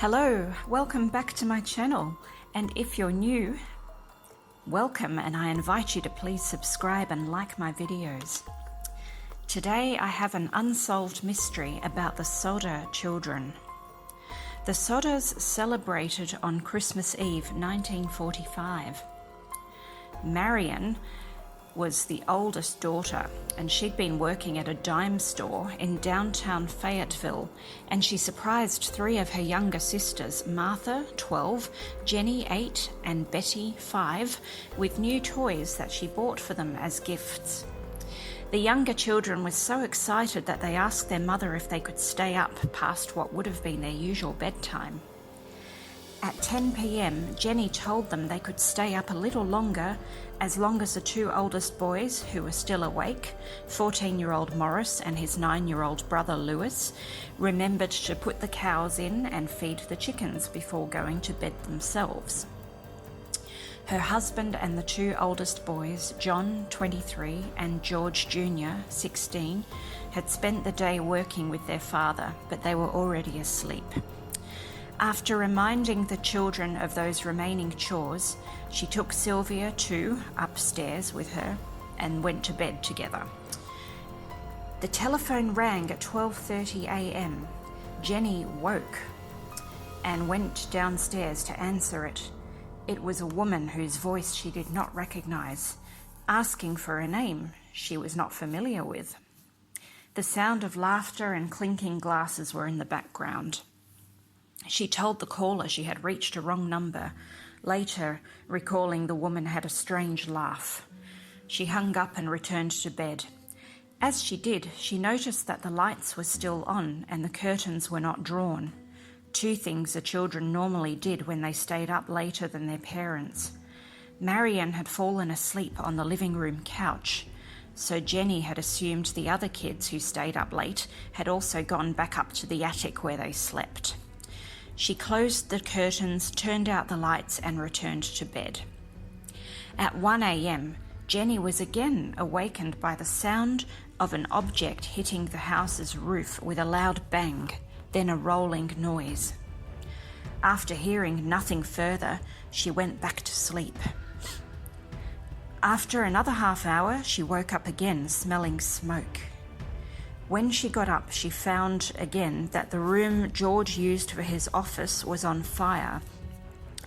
Hello, welcome back to my channel, and if you're new, welcome, and I invite you to please subscribe and like my videos. Today I have an unsolved mystery about the Sodder Children. The Sodders celebrated on Christmas Eve 1945. Marion was the oldest daughter, and she'd been working at a dime store in downtown Fayetteville, and she surprised three of her younger sisters, Martha, 12, Jenny, 8, and Betty, 5, with new toys that she bought for them as gifts. The younger children were so excited that they asked their mother if they could stay up past what would have been their usual bedtime. At 10 p.m, Jenny told them they could stay up a little longer as long as the two oldest boys, who were still awake, 14-year-old Morris and his 9-year-old brother Lewis, remembered to put the cows in and feed the chickens before going to bed themselves. Her husband and the two oldest boys, John, 23, and George Jr., 16, had spent the day working with their father, but they were already asleep. After reminding the children of those remaining chores, she took Sylvia, too, upstairs with her and went to bed together. The telephone rang at 12:30 a.m. Jenny woke and went downstairs to answer it. It was a woman whose voice she did not recognize, asking for a name she was not familiar with. The sound of laughter and clinking glasses were in the background. She told the caller she had reached a wrong number, later recalling the woman had a strange laugh. She hung up and returned to bed. As she did, she noticed that the lights were still on and the curtains were not drawn, two things the children normally did when they stayed up later than their parents. Marion had fallen asleep on the living room couch, so Jenny had assumed the other kids who stayed up late had also gone back up to the attic where they slept. She closed the curtains, turned out the lights, and returned to bed. At 1 a.m, Jenny was again awakened by the sound of an object hitting the house's roof with a loud bang, then a rolling noise. After hearing nothing further, she went back to sleep. After another half hour, she woke up again, smelling smoke. When she got up, she found again that the room George used for his office was on fire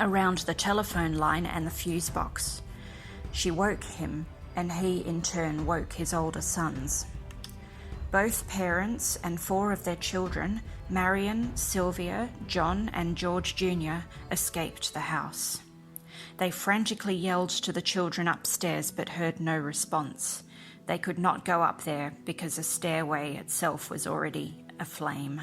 around the telephone line and the fuse box. She woke him, and he in turn woke his older sons. Both parents and 4 of their children, Marion, Sylvia, John, and George Jr., escaped the house. They frantically yelled to the children upstairs but heard no response. They could not go up there because the stairway itself was already aflame.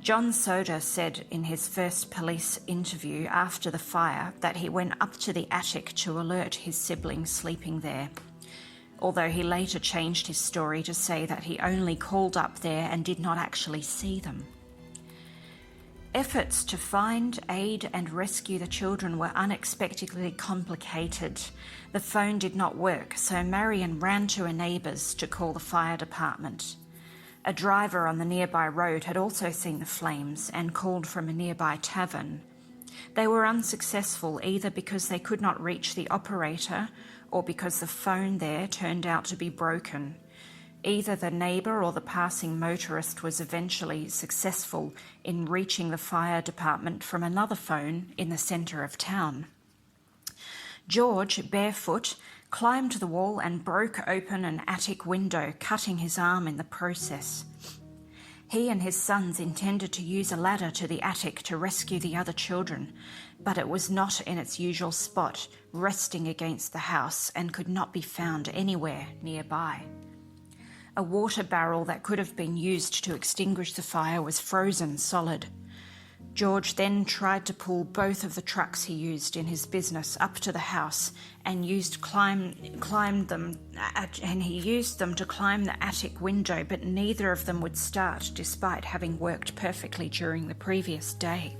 John Sodder said in his first police interview after the fire that he went up to the attic to alert his siblings sleeping there, although he later changed his story to say that he only called up there and did not actually see them. Efforts to find, aid, and rescue the children were unexpectedly complicated. The phone did not work, so Marion ran to a neighbour's to call the fire department. A driver on the nearby road had also seen the flames and called from a nearby tavern. They were unsuccessful either because they could not reach the operator or because the phone there turned out to be broken. Either the neighbour or the passing motorist was eventually successful in reaching the fire department from another phone in the centre of town. George, barefoot, climbed the wall and broke open an attic window, cutting his arm in the process. He and his sons intended to use a ladder to the attic to rescue the other children, but it was not in its usual spot, resting against the house, and could not be found anywhere nearby. A water barrel that could have been used to extinguish the fire was frozen solid. George then tried to pull both of the trucks he used in his business up to the house and used them to climb the attic window, but neither of them would start despite having worked perfectly during the previous day.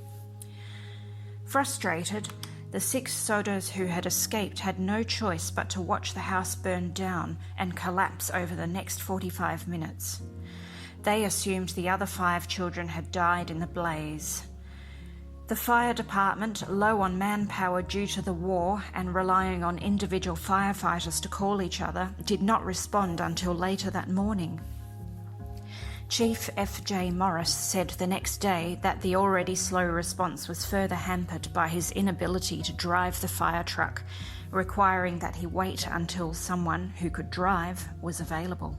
Frustrated, the 6 Sodders who had escaped had no choice but to watch the house burn down and collapse over the next 45 minutes. They assumed the other 5 children had died in the blaze. The fire department, low on manpower due to the war and relying on individual firefighters to call each other, did not respond until later that morning. Chief F.J. Morris said the next day that the already slow response was further hampered by his inability to drive the fire truck, requiring that he wait until someone who could drive was available.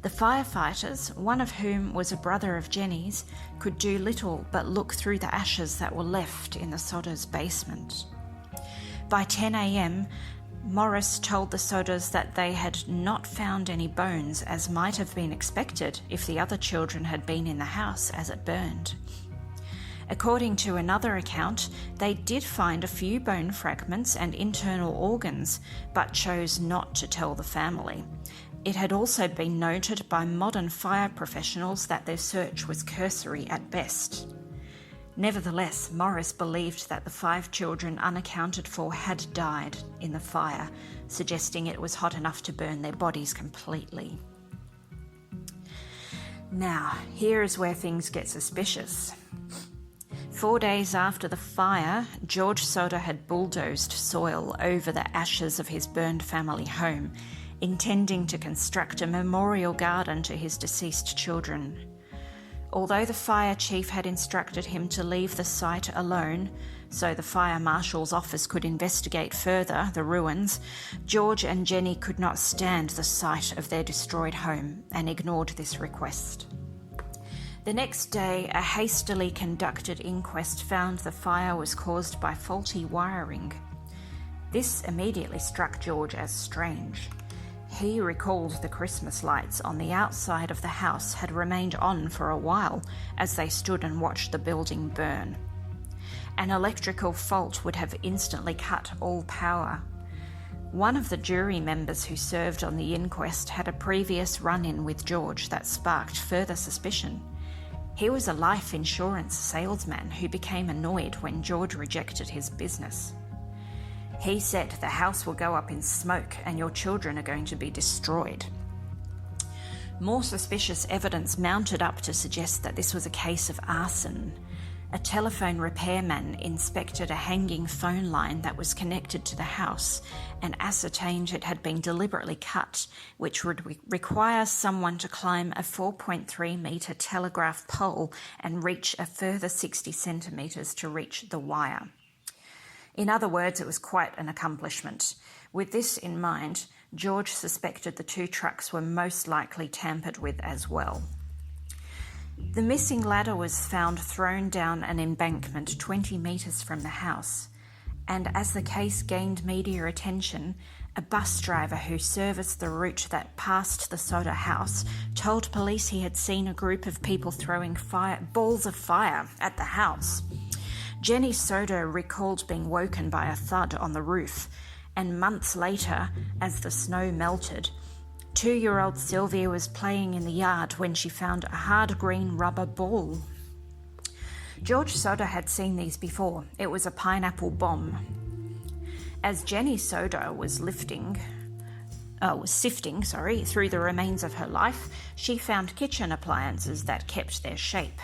The firefighters, one of whom was a brother of Jenny's, could do little but look through the ashes that were left in the Sodders' basement. By 10 a.m, Morris told the Sodders that they had not found any bones, as might have been expected if the other children had been in the house as it burned. According to another account, they did find a few bone fragments and internal organs, but chose not to tell the family. It had also been noted by modern fire professionals that their search was cursory at best. Nevertheless, Morris believed that the 5 children unaccounted for had died in the fire, suggesting it was hot enough to burn their bodies completely. Now, here is where things get suspicious. 4 days after the fire, George Sodder had bulldozed soil over the ashes of his burned family home, intending to construct a memorial garden to his deceased children. Although the fire chief had instructed him to leave the site alone, so the fire marshal's office could investigate further the ruins, George and Jenny could not stand the sight of their destroyed home and ignored this request. The next day, a hastily conducted inquest found the fire was caused by faulty wiring. This immediately struck George as strange. He recalled the Christmas lights on the outside of the house had remained on for a while as they stood and watched the building burn. An electrical fault would have instantly cut all power. One of the jury members who served on the inquest had a previous run-in with George that sparked further suspicion. He was a life insurance salesman who became annoyed when George rejected his business. He said, "The house will go up in smoke and your children are going to be destroyed." More suspicious evidence mounted up to suggest that this was a case of arson. A telephone repairman inspected a hanging phone line that was connected to the house and ascertained it had been deliberately cut, which would require someone to climb a 4.3-metre telegraph pole and reach a further 60 centimetres to reach the wire. In other words, it was quite an accomplishment. With this in mind, George suspected the 2 trucks were most likely tampered with as well. The missing ladder was found thrown down an embankment 20 metres from the house, and as the case gained media attention, a bus driver who serviced the route that passed the Sodder house told police he had seen a group of people throwing balls of fire at the house. Jenny Sodder recalled being woken by a thud on the roof, and months later, as the snow melted, 2-year-old Sylvia was playing in the yard when she found a hard green rubber ball. George Sodder had seen these before. It was a pineapple bomb. As Jenny Sodder was sifting through the remains of her life, she found kitchen appliances that kept their shape.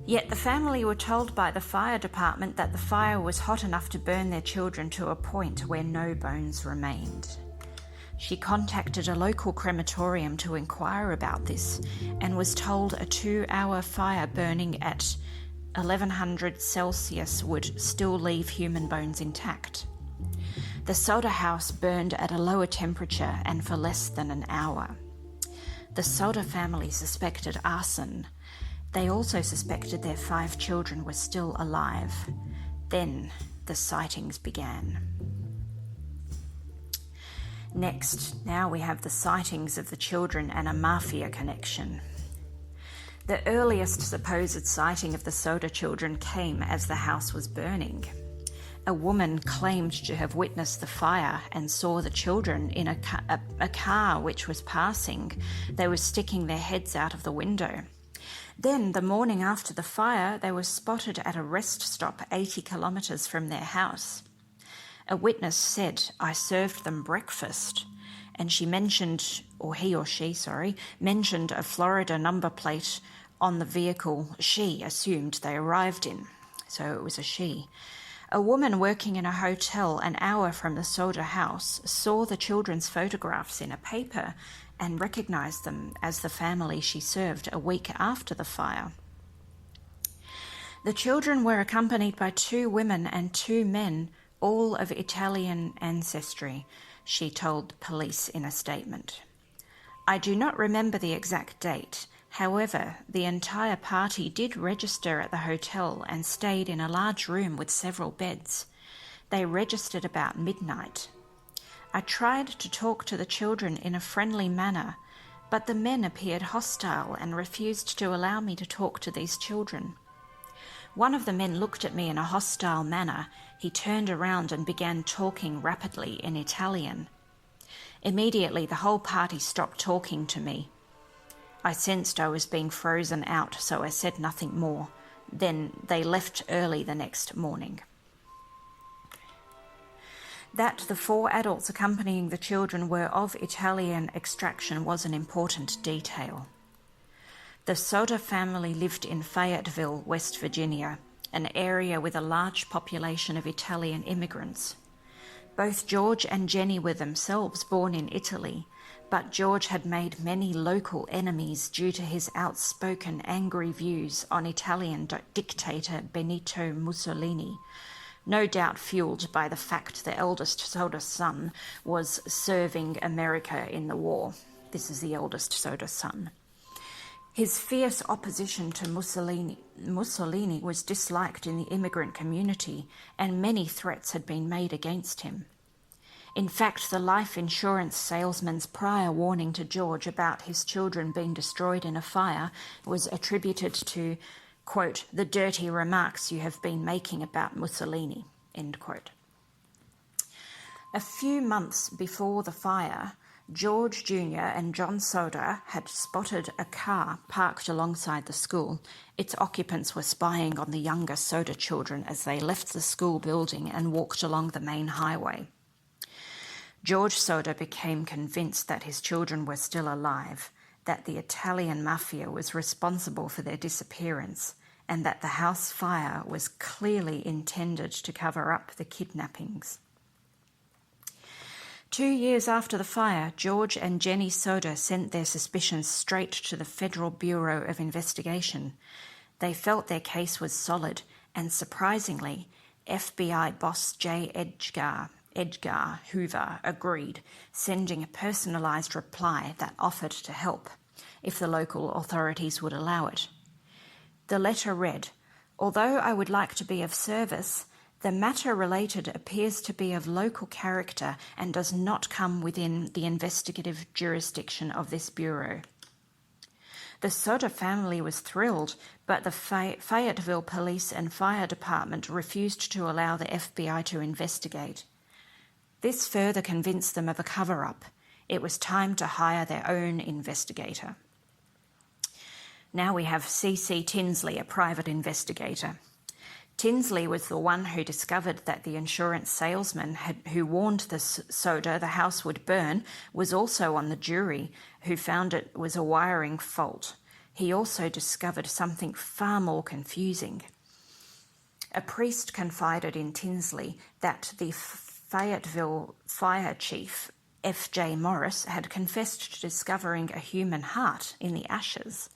Yet the family were told by the fire department that the fire was hot enough to burn their children to a point where no bones remained. She contacted a local crematorium to inquire about this and was told a 2-hour fire burning at 1100 Celsius would still leave human bones intact. The Sodder house burned at a lower temperature and for less than an hour. The Sodder family suspected arson. They also suspected their 5 children were still alive. Then the sightings began. Next, now we have the sightings of the children and a mafia connection. The earliest supposed sighting of the Sodder children came as the house was burning. A woman claimed to have witnessed the fire and saw the children in a car which was passing. They were sticking their heads out of the window. Then, the morning after the fire, they were spotted at a rest stop 80 kilometres from their house. A witness said, "I served them breakfast," and he or she mentioned a Florida number plate on the vehicle she assumed they arrived in. So it was a she. A woman working in a hotel an hour from the Sodder house saw the children's photographs in a paper and recognised them as the family she served a week after the fire. The children were accompanied by 2 women and 2 men, all of Italian ancestry, she told police in a statement. I do not remember the exact date. However, the entire party did register at the hotel and stayed in a large room with several beds. They registered about midnight. I tried to talk to the children in a friendly manner, but the men appeared hostile and refused to allow me to talk to these children. One of the men looked at me in a hostile manner. He turned around and began talking rapidly in Italian. Immediately, the whole party stopped talking to me. I sensed I was being frozen out, so I said nothing more. Then they left early the next morning. That the 4 adults accompanying the children were of Italian extraction was an important detail. The Sodder family lived in Fayetteville, West Virginia, an area with a large population of Italian immigrants. Both George and Jenny were themselves born in Italy, but George had made many local enemies due to his outspoken, angry views on Italian dictator Benito Mussolini, no doubt fueled by the fact the eldest Sodder son was serving America in the war. This is the eldest Sodder son. His fierce opposition to Mussolini was disliked in the immigrant community, and many threats had been made against him. In fact, the life insurance salesman's prior warning to George about his children being destroyed in a fire was attributed to, quote, the dirty remarks you have been making about Mussolini, end quote. A few months before the fire, George Jr. and John Sodder had spotted a car parked alongside the school. Its occupants were spying on the younger Sodder children as they left the school building and walked along the main highway. George Sodder became convinced that his children were still alive, that the Italian mafia was responsible for their disappearance, and that the house fire was clearly intended to cover up the kidnappings. 2 years after the fire, George and Jenny Sodder sent their suspicions straight to the Federal Bureau of Investigation. They felt their case was solid, and surprisingly, FBI boss J. Edgar Hoover agreed, sending a personalised reply that offered to help, if the local authorities would allow it. The letter read, although I would like to be of service, the matter related appears to be of local character and does not come within the investigative jurisdiction of this bureau. The Sodder family was thrilled, but the Fayetteville Police and Fire Department refused to allow the FBI to investigate. This further convinced them of a cover-up. It was time to hire their own investigator. Now we have C.C. Tinsley, a private investigator. Tinsley was the one who discovered that the insurance salesman who warned the Sodder the house would burn was also on the jury, who found it was a wiring fault. He also discovered something far more confusing. A priest confided in Tinsley that the Fayetteville fire chief, F.J. Morris, had confessed to discovering a human heart in the ashes.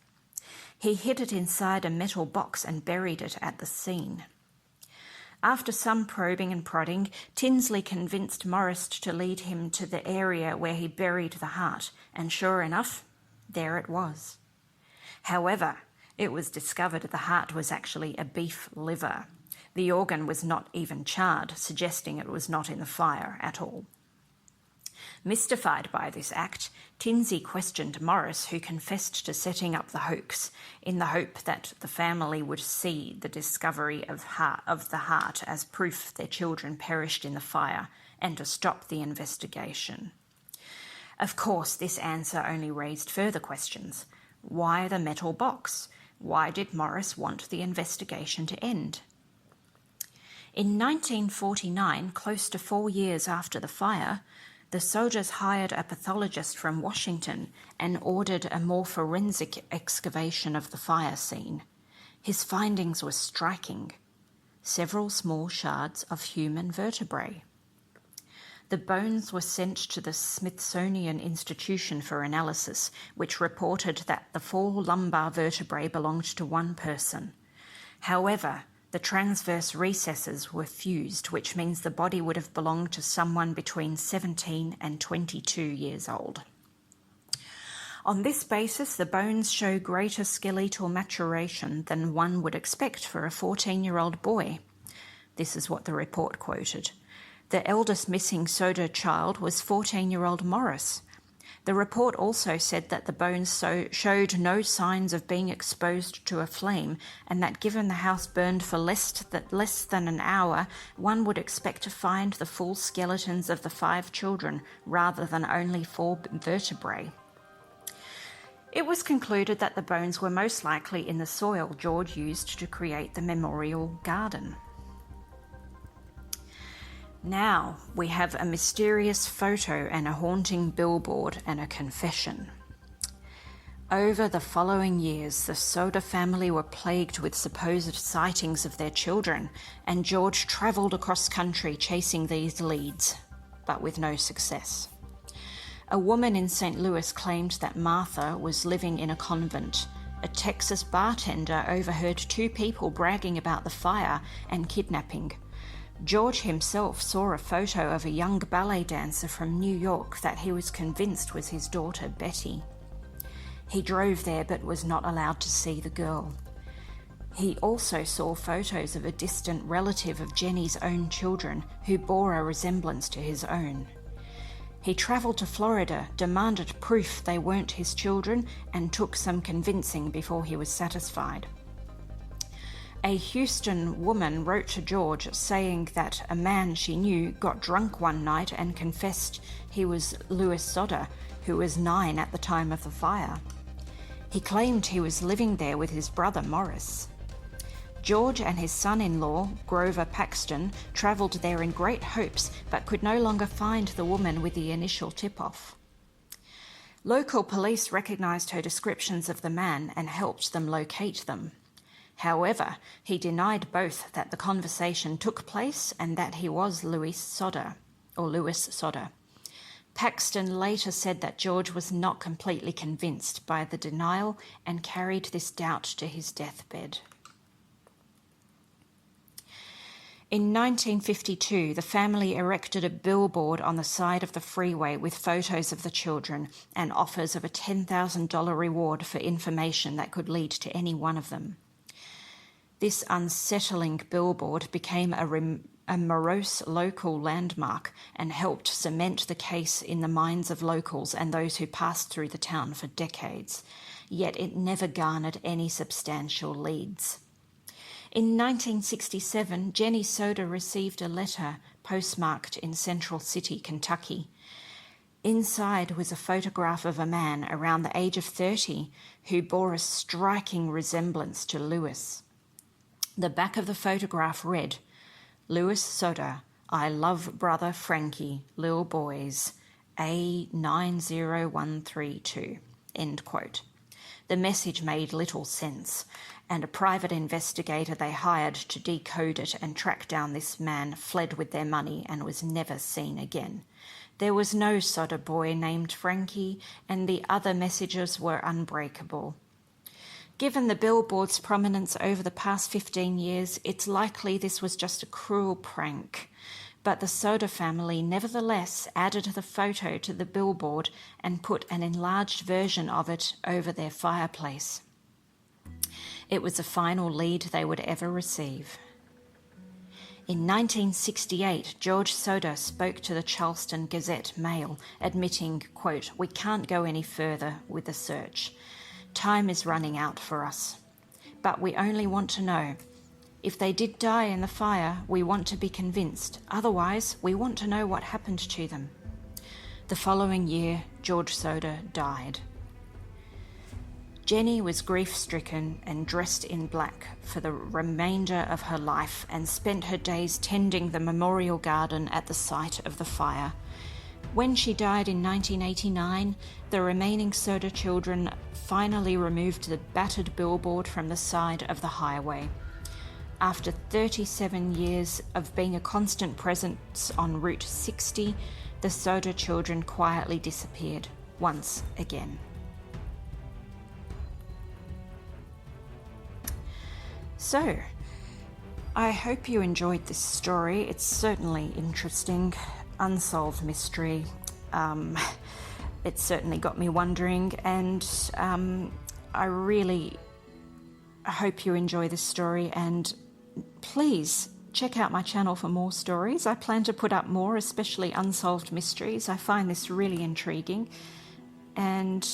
He hid it inside a metal box and buried it at the scene. After some probing and prodding, Tinsley convinced Morris to lead him to the area where he buried the heart, and sure enough, there it was. However, it was discovered the heart was actually a beef liver. The organ was not even charred, suggesting it was not in the fire at all. Mystified by this act, Tinsley questioned Morris, who confessed to setting up the hoax in the hope that the family would see the discovery of the heart as proof their children perished in the fire and to stop the investigation. Of course, this answer only raised further questions. Why the metal box? Why did Morris want the investigation to end? In 1949, close to 4 years after the fire, the Sodders hired a pathologist from Washington and ordered a more forensic excavation of the fire scene. His findings were striking. Several small shards of human vertebrae. The bones were sent to the Smithsonian Institution for analysis, which reported that the 4 lumbar vertebrae belonged to one person. However, the transverse recesses were fused, which means the body would have belonged to someone between 17 and 22 years old. On this basis, the bones show greater skeletal maturation than one would expect for a 14-year-old boy. This is what the report quoted. The eldest missing Sodder child was 14-year-old Morris. The report also said that the bones showed no signs of being exposed to a flame, and that given the house burned for less than an hour, one would expect to find the full skeletons of the 5 children rather than only 4 vertebrae. It was concluded that the bones were most likely in the soil George used to create the memorial garden. Now we have a mysterious photo and a haunting billboard and a confession. Over the following years, the Sodder family were plagued with supposed sightings of their children, and George travelled across country chasing these leads, but with no success. A woman in St. Louis claimed that Martha was living in a convent. A Texas bartender overheard 2 people bragging about the fire and kidnapping. George himself saw a photo of a young ballet dancer from New York that he was convinced was his daughter Betty. He drove there but was not allowed to see the girl. He also saw photos of a distant relative of Jenny's own children who bore a resemblance to his own. He travelled to Florida, demanded proof they weren't his children, and took some convincing before he was satisfied. A Houston woman wrote to George saying that a man she knew got drunk one night and confessed he was Louis Sodder, who was 9 at the time of the fire. He claimed he was living there with his brother Morris. George and his son-in-law, Grover Paxton, travelled there in great hopes but could no longer find the woman with the initial tip-off. Local police recognised her descriptions of the man and helped them locate them. However, he denied both that the conversation took place and that he was Louis Sodder. Paxton later said that George was not completely convinced by the denial and carried this doubt to his deathbed. In 1952, the family erected a billboard on the side of the freeway with photos of the children and offers of a $10,000 reward for information that could lead to any one of them. This unsettling billboard became a morose local landmark and helped cement the case in the minds of locals and those who passed through the town for decades, yet it never garnered any substantial leads. In 1967, Jenny Sodder received a letter postmarked in Central City, Kentucky. Inside was a photograph of a man around the age of 30 who bore a striking resemblance to Louis. The back of the photograph read, "Louis Sodder, I love brother Frankie, lil boys, A90132, end quote. The message made little sense, and a private investigator they hired to decode it and track down this man fled with their money and was never seen again. There was no Sodder boy named Frankie, and the other messages were unbreakable. Given the billboard's prominence over the past 15 years, it's likely this was just a cruel prank. But the Sodder family nevertheless added the photo to the billboard and put an enlarged version of it over their fireplace. It was the final lead they would ever receive. In 1968, George Sodder spoke to the Charleston Gazette-Mail, admitting, quote, "We can't go any further with the search. Time is running out for us. But we only want to know. If they did die in the fire, we want to be convinced. Otherwise, we want to know what happened to them." The following year, George Sodder died. Jenny was grief-stricken and dressed in black for the remainder of her life and spent her days tending the memorial garden at the site of the fire. When she died in 1989, the remaining Sodder children finally removed the battered billboard from the side of the highway. After 37 years of being a constant presence on Route 60, the Sodder children quietly disappeared once again. So, I hope you enjoyed this story. It's certainly interesting. Unsolved mystery. It certainly got me wondering, and I really hope you enjoy this story, and please check out my channel for more stories. I plan to put up more, especially unsolved mysteries. I find this really intriguing, and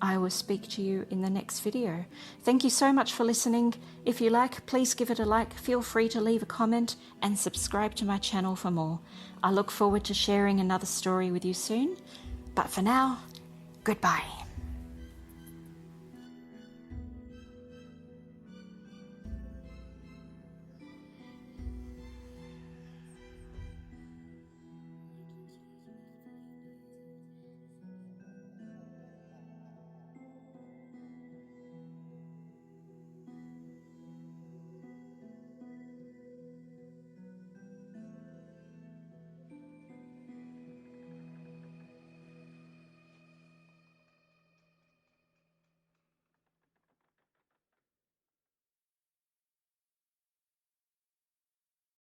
I will speak to you in the next video. Thank you so much for listening. If you like, please give it a like. Feel free to leave a comment and subscribe to my channel for more. I look forward to sharing another story with you soon. But for now, goodbye.